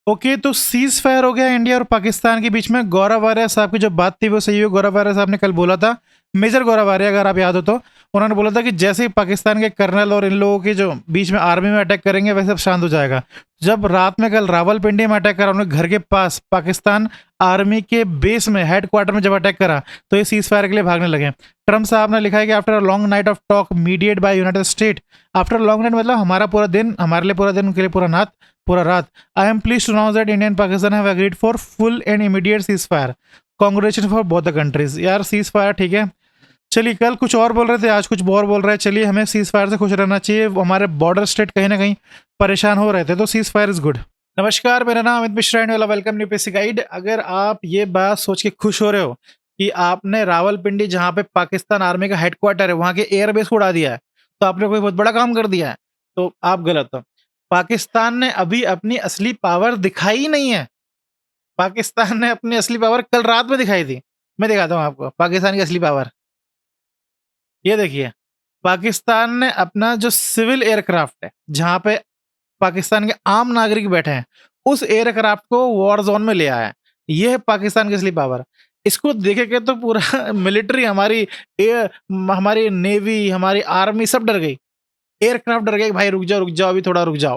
Okay, तो cease fire हो गया इंडिया और पाकिस्तान के बीच में। गौरव आर्य साहब की जो बात थी वो सही है। गौरव आर्य साहब ने कल बोला था, मेजर गौरव आर्य, अगर आप याद हो तो, उन्होंने बोला था कि जैसे ही पाकिस्तान के कर्नल और इन लोगों के जो बीच में आर्मी में अटैक करेंगे वैसे सब शांत हो जाएगा। जब रात में कल रावलपिंडी में अटैक करा उन्होंने, घर के पास पाकिस्तान आर्मी के बेस में, हेडक्वार्टर में जब अटैक करा, तो ये सीज फायर के लिए भागने लगे। ट्रम्प साहब ने लिखा है कि after a long night of talk mediate by United State, after long night मतलब हमारा पूरा दिन, हमारे लिए पूरा दिन, उनके लिए पूरा रात, I am pleased to announce that India and Pakistan have agreed for full and immediate ceasefire. Congratulations for both the countries. यार सीज फायर ठीक है। चलिए, कल कुछ और बोल रहे थे, आज कुछ और बोल रहे हैं। चलिए, हमें सीज फायर से खुश रहना चाहिए। हमारे बॉर्डर स्टेट कहीं ना कहीं परेशान हो रहे थे, तो सीज फायर इज गुड। नमस्कार, मेरा नाम अमित मिश्रा है। Welcome new PC guide. अगर आप ये बात सोच के खुश हो रहे हो कि आपने रावलपिंडी, जहाँ पे पाकिस्तान आर्मी का हेडक्वार्टर है, वहाँ के एयरबेस को उड़ा दिया है, तो आपने कोई बहुत बड़ा काम कर दिया है, तो आप गलत हो। पाकिस्तान ने अभी अपनी असली पावर दिखाई ही नहीं है। पाकिस्तान ने अपनी असली पावर कल रात में दिखाई थी। मैं दिखाता हूँ आपको पाकिस्तान की असली पावर। ये देखिए, पाकिस्तान ने अपना जो सिविल एयरक्राफ्ट है, जहाँ पे पाकिस्तान के आम नागरिक बैठे हैं, उस एयरक्राफ्ट को वॉर जोन में ले आया है। ये है पाकिस्तान की असली पावर। इसको देखेंगे तो पूरा मिलिट्री, हमारी एयर, हमारी नेवी, हमारी आर्मी सब डर गई। एयरक्राफ्ट डर गए कि भाई रुक जाओ, अभी थोड़ा रुक जाओ,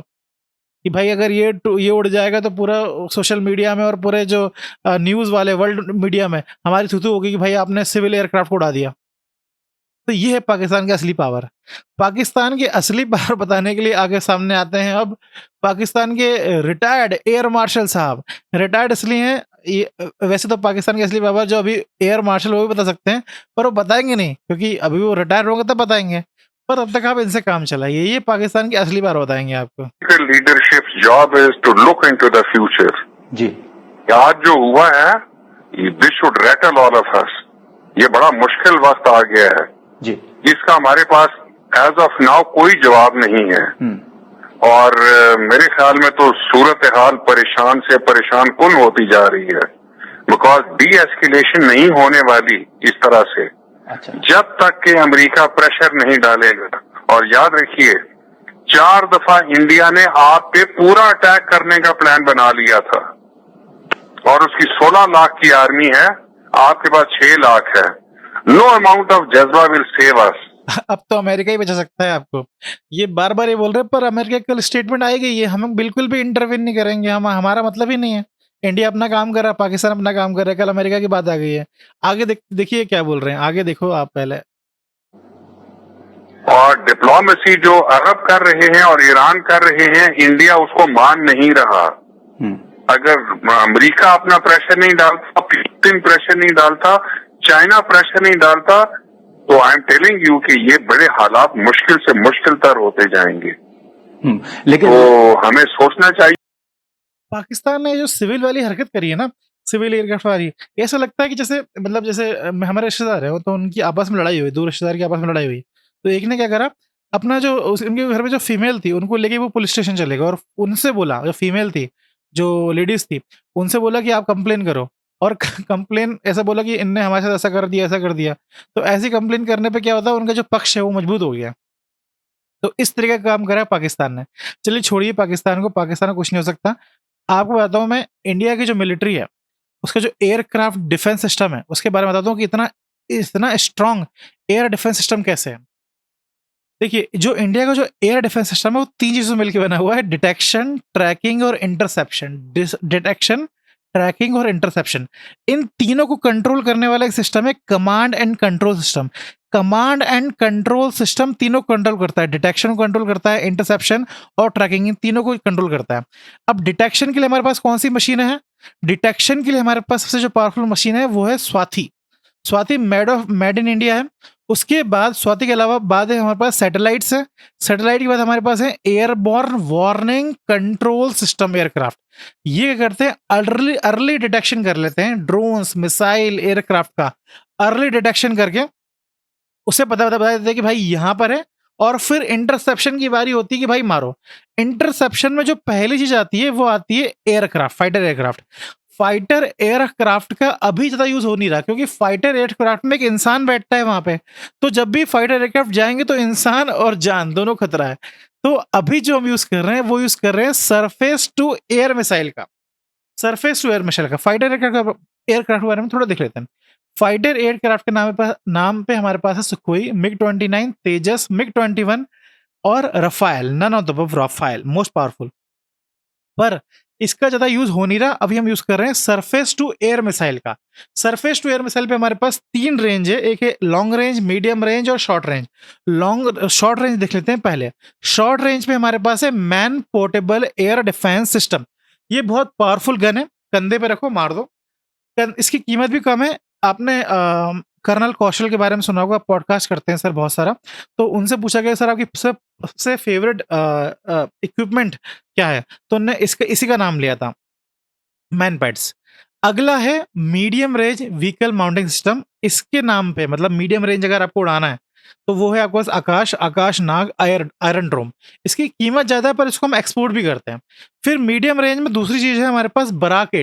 कि भाई अगर ये उड़ जाएगा तो पूरा सोशल मीडिया में और पूरे जो न्यूज़ वाले वर्ल्ड मीडिया में हमारी थू-थू होगी कि भाई आपने सिविल एयरक्राफ्ट को उड़ा दिया। तो ये है पाकिस्तान की असली पावर। पाकिस्तान की असली पावर बताने के लिए आगे सामने आते हैं अब पाकिस्तान के रिटायर्ड एयर मार्शल साहब। रिटायर्ड इसलिए हैं, वैसे तो पाकिस्तान की असली पावर जो अभी एयर मार्शल वो भी बता सकते हैं, पर वो बताएँगे नहीं, क्योंकि अभी वो रिटायर होंगे तब बताएँगे। पर अब तक आप इनसे काम चलाइए, ये पाकिस्तान की असली पावर बताएँगे आपको। Leadership job is to look into the future. जी, आज जो हुआ है, this should rattle all of us. ये बड़ा मुश्किल वक्त आ गया है, जी, जिसका हमारे पास एज ऑफ नाउ कोई जवाब नहीं है। और मेरे ख्याल में तो सूरत हाल परेशान से परेशान कुन होती जा रही है, बिकॉज डी एस्केलेशन नहीं होने वाली इस तरह से, अच्छा, जब तक कि अमेरिका प्रेशर नहीं डालेगा। और याद रखिए, 4 दफा इंडिया ने आप पे पूरा अटैक करने का प्लान बना लिया था, और उसकी 16 लाख की आर्मी है, आपके पास 6 लाख है। नो अमाउंट ऑफ जज्बा विल सेव अस। अब तो अमेरिका ही बचा सकता है आपको। ये बार-बार ये बोल रहे हैं, पर अमेरिका की कल स्टेटमेंट आई गई है, हम बिल्कुल भी इंटरवेन नहीं करेंगे, हमारा मतलब ही नहीं है। इंडिया अपना काम कर रहा है, पाकिस्तान अपना काम कर रहा है, कल अमेरिका की बात आ गई है। आगे देखिए क्या बोल रहे हैं, आगे देखो आप पहले। और डिप्लोमेसी जो अरब कर रहे हैं और ईरान कर रहे हैं, इंडिया उसको मान नहीं रहा। अगर अमेरिका अपना प्रेशर नहीं डालता, फिलिस्तीन प्रेशर नहीं डालता, चाइना प्रेशर नहीं डालता, तो आई एम टेलिंग यू कि ये बड़े हालात मुश्किल से मुश्किल तर होते जाएंगे। लेकिन तो हमें सोचना चाहिए। पाकिस्तान ने जो सिविल वाली हरकत करी है ना, सिविल एयरक्राफ्ट वाली, ऐसा लगता है कि जैसे, मतलब जैसे हमारे रिश्तेदार है, तो उनकी आपस में लड़ाई हुई, दो रिश्तेदार की आपस में लड़ाई हुई। तो एक ने क्या करा, अपना जो उनके घर में जो फीमेल थी उनको लेके वो पुलिस स्टेशन चले गए और उनसे बोला, जो फीमेल थी, जो लेडीज थी, उनसे बोला कि आप कंप्लेन करो। और कंप्लेन ऐसा बोला कि इनने हमारे साथ ऐसा कर दिया, ऐसा कर दिया। तो ऐसी कंप्लेन करने पे क्या होता है, उनका जो पक्ष है वो मजबूत हो गया। तो इस तरीके का काम करा है पाकिस्तान ने। चलिए छोड़िए पाकिस्तान को, पाकिस्तान को कुछ नहीं हो सकता। आपको बताता हूँ मैं, इंडिया की जो मिलिट्री है, उसका जो एयरक्राफ्ट डिफेंस सिस्टम है, उसके बारे में बताता हूँ कि इतना इतना स्ट्रॉन्ग एयर डिफेंस सिस्टम कैसे है। देखिए, जो इंडिया का जो एयर डिफेंस सिस्टम है वो 3 चीज़ों से मिलके बना हुआ है: डिटेक्शन, ट्रैकिंग और इंटरसेप्शन। डिटेक्शन, ट्रैकिंग और इंटरसेप्शन, इन तीनों को कंट्रोल करने वाला एक सिस्टम है command and control system. Command and control system तीनों को कंट्रोल करता है, डिटेक्शन को कंट्रोल करता है, इंटरसेप्शन और ट्रैकिंग, इन तीनों को कंट्रोल करता है। अब डिटेक्शन के लिए हमारे पास कौन सी मशीनें हैं? डिटेक्शन के लिए हमारे पास सबसे जो पावरफुल मशीन है वो है Swati. Swati made in India है। उसके बाद स्वाति के अलावा बाद है हमारे पास सैटेलाइट्स है। सैटेलाइट के बाद हमारे पास है airborne warning control system aircraft. ये क्या करते हैं, अर्ली अर्ली डिटेक्शन कर लेते हैं ड्रोन्स, मिसाइल, एयरक्राफ्ट का अर्ली डिटेक्शन करके उसे बता देते हैं कि भाई यहाँ पर है। और फिर इंटरसेप्शन की बारी होती है कि भाई मारो। इंटरसेप्शन में जो पहली चीज आती है वो आती है aircraft, fighter aircraft. Fighter aircraft का अभी ज़्यादा यूज़ हो नहीं रहा, क्योंकि फाइटर एयरक्राफ्ट में एक इंसान बैठता है वहाँ पे। तो जब भी फाइटर एयरक्राफ्ट जाएँगे तो इंसान और जान दोनों खतरा है। तो अभी जो हम यूज़ कर रहे हैं वो यूज़ कर रहे हैं सरफेस टू एयर मिसाइल का। सरफेस टू एयर मिसाइल का फाइटर एयरक्राफ्ट के बारे में थोड़ा देख लेते हैं। फाइटर एयरक्राफ्ट के नाम पे हमारे पास है सुखोई, मिग-29, तेजस, मिग-21 और Rafale, none of the above Rafale, most powerful. पर इसका ज़्यादा यूज़ हो नहीं रहा, अभी हम यूज़ कर रहे हैं सरफेस टू एयर मिसाइल का। सरफेस टू एयर मिसाइल पे हमारे पास 3 रेंज है, एक है लॉन्ग रेंज, मीडियम रेंज और शॉर्ट रेंज। शॉर्ट रेंज देख लेते हैं पहले। शॉर्ट रेंज पे हमारे पास है man portable air defence system. ये बहुत पावरफुल गन है, कंधे पे रखो मार दो। इसकी कीमत भी कम है। आपने कर्नल कौशल के बारे में सुना होगा, पॉडकास्ट करते हैं सर बहुत सारा, तो उनसे पूछा गया सर आपकी सबसे फेवरेट इक्विपमेंट क्या है, तो उन्होंने इसी का नाम लिया था, मैन पैड्स। अगला है medium range vehicle mounting system. इसके नाम पे मतलब मीडियम रेंज अगर आपको उड़ाना है तो वो है आपके पास आकाश नाग आयरन ड्रोम। इसकी कीमत ज़्यादा है पर इसको हम एक्सपोर्ट भी करते हैं। फिर मीडियम रेंज में दूसरी चीज़ है हमारे पास बराक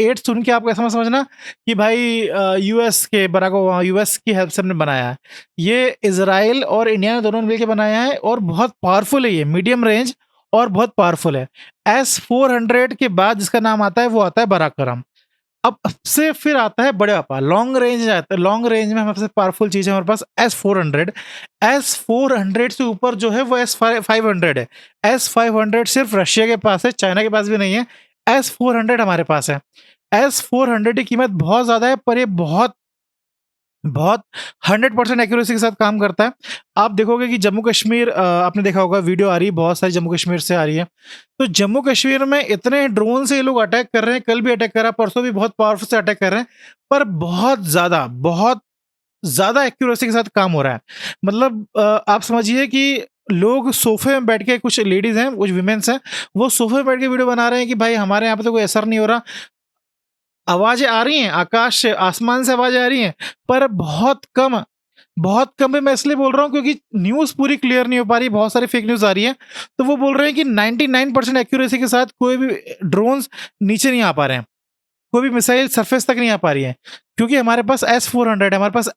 8 सुन के आपको ऐसा मत समझना कि भाई यूएस की हेल्प से हमने बनाया है। ये इजराइल और इंडिया ने दोनों मिलकर बनाया है और बहुत पावरफुल है, ये मीडियम रेंज और बहुत पावरफुल है। S-400 के बाद जिसका नाम आता है वो आता है बराकरम। अब से फिर आता है बड़े पापा, लॉन्ग रेंज आता है। लॉन्ग रेंज में हमारे पास पावरफुल चीज़ है हमारे पास S-400 से ऊपर जो है वो S-500 है। S-500 सिर्फ रशिया के पास है, चाइना के पास भी नहीं है। S-400 हमारे पास है। S-400 की कीमत बहुत ज़्यादा है पर ये बहुत 100% एक्यूरेसी के साथ काम करता है। आप देखोगे कि जम्मू कश्मीर आपने देखा होगा वीडियो आ रही है बहुत सारी जम्मू कश्मीर से आ रही है। तो जम्मू कश्मीर में इतने ड्रोन से ये लोग अटैक कर रहे हैं, कल भी अटैक करा, परसों भी बहुत पावरफुल से अटैक कर रहे हैं, पर बहुत ज़्यादा एक्यूरेसी के साथ काम हो रहा है। मतलब आप समझिए कि लोग सोफे में बैठ के, कुछ लेडीज़ हैं, कुछ विमेन्स हैं, वो सोफे में बैठ के वीडियो बना रहे हैं कि भाई हमारे यहाँ पे तो कोई असर नहीं हो रहा। आवाज़ें आ रही हैं, आकाश से, आसमान से आवाज़ें आ रही हैं, पर बहुत कम है। मैं इसलिए बोल रहा हूँ क्योंकि न्यूज़ पूरी क्लियर नहीं हो पा रही, बहुत सारी फेक न्यूज़ आ रही है। तो वो बोल रहे हैं कि 99% एक्यूरेसी के साथ कोई भी ड्रोन्स नीचे नहीं आ पा रहे हैं, कोई भी मिसाइल सरफेस तक नहीं आ पा रही है, क्योंकि हमारे पास S-400 है, हमारे पास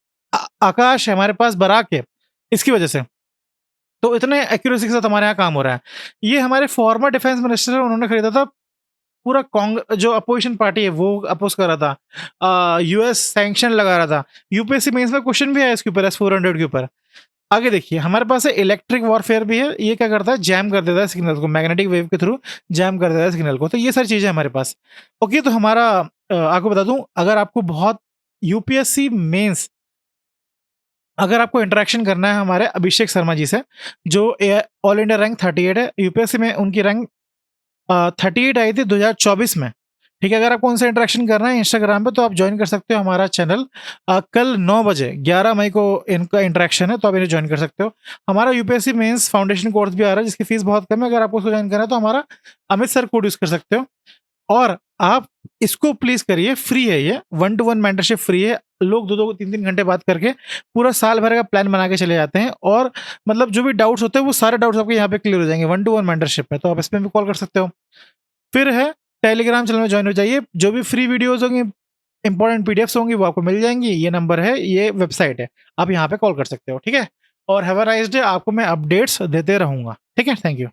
आकाश है, हमारे पास बराक है, इसकी वजह से। तो इतने एक्यूरेसी के साथ हमारे यहाँ काम हो रहा है। ये हमारे फॉर्मर डिफेंस मिनिस्टर है, उन्होंने खरीदा था। पूरा जो अपोजिशन पार्टी है वो अपोज कर रहा था, यूएस सैंक्शन लगा रहा था। यूपीएससी मेंस में क्वेश्चन भी है इसके ऊपर, S-400 के ऊपर। आगे देखिए हमारे पास है इलेक्ट्रिक वॉरफेयर भी है। ये क्या करता है, जैम कर देता है सिग्नल को, मैग्नेटिक वेव के थ्रू जैम कर देता है सिग्नल को। तो ये सारी चीज़ें हमारे पास। ओके, तो हमारा आपको बता दूं, अगर आपको बहुत यूपीएससी मेंस अगर आपको इंटरेक्शन करना है हमारे अभिषेक शर्मा जी से, जो ऑल इंडिया रैंक 38 है, यूपीएससी में उनकी रैंक 38 आई थी 2024 में। ठीक है, अगर आपको उनसे इंटरेक्शन करना है इंस्टाग्राम पे तो आप ज्वाइन कर सकते हो हमारा चैनल। कल 9 बजे 11 मई को इनका इंटरेक्शन है, तो आप इन्हें ज्वाइन कर सकते हो। हमारा यूपीएससी मेंस फाउंडेशन कोर्स भी आ रहा है जिसकी फीस बहुत कम है। अगर आपको उसको ज्वाइन करना है तो हमारा अमित सर कोड यूज़ कर सकते हो। और आप इसको प्लीज़ करिए, फ्री है ये, 1 टू 1 मेंटरशिप फ्री है। लोग 2-2 3-3 घंटे बात करके पूरा साल भर का प्लान बना के चले जाते हैं, और मतलब जो भी डाउट्स होते हैं वो सारे डाउट्स आपके यहाँ पे क्लियर हो जाएँगे 1 टू 1 मेंटरशिप में। तो आप इसमें भी कॉल कर सकते हो। फिर है टेलीग्राम चैनल में ज्वाइन हो जाइए, जो भी फ्री वीडियोज़ होंगी, इंपॉर्टेंट पीडीएफ्स होंगी वो आपको मिल जाएँगी। ये नंबर है, ये वेबसाइट है, आप यहाँ पे कॉल कर सकते हो, ठीक है? और हैव अ नाइस डे। आपको मैं अपडेट्स देते रहूँगा, ठीक है? Thank you.